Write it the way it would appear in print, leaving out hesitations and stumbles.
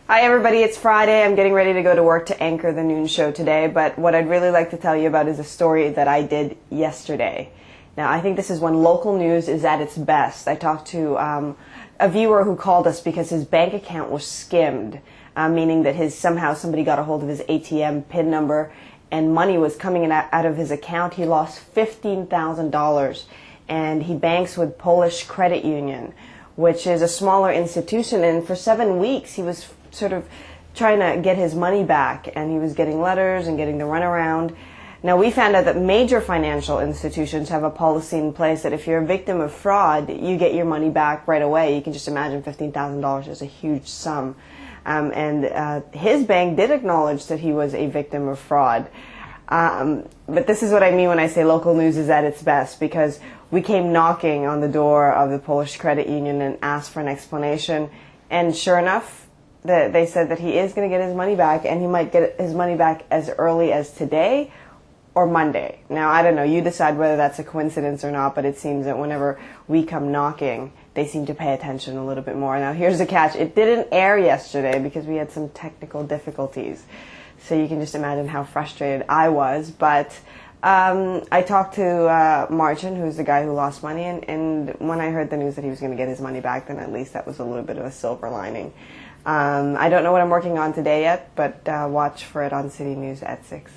Hi everybody, it's Friday. I'm getting ready to go to work to anchor the noon show today, but what I'd really like to tell you about is a story that I did yesterday. Now, I think this is when local news is at its best. I talked to a viewer who called us because his bank account was skimmed, meaning that somehow somebody got a hold of his ATM PIN number and money was coming in out of his account. He lost $15,000, and he banks with Polish Credit Union, which is a smaller institution, and for 7 weeks he was sort of trying to get his money back, and he was getting letters and getting the runaround. Now, we found out that major financial institutions have a policy in place that if you're a victim of fraud, you get your money back right away. You can just imagine $15,000 is a huge sum. His bank did acknowledge that he was a victim of fraud. But this is what I mean when I say local news is at its best, because we came knocking on the door of the Polish Credit Union and asked for an explanation, and sure enough, they said that he is going to get his money back, and he might get his money back as early as today or Monday. Now, I don't know, you decide whether that's a coincidence or not, but it seems that whenever we come knocking, they seem to pay attention a little bit more. Now, here's the catch. It didn't air yesterday because we had some technical difficulties. So you can just imagine how frustrated I was. But I talked to Martin, who's the guy who lost money, and when I heard the news that he was going to get his money back, then at least that was a little bit of a silver lining. I don't know what I'm working on today yet, but watch for it on City News at 6.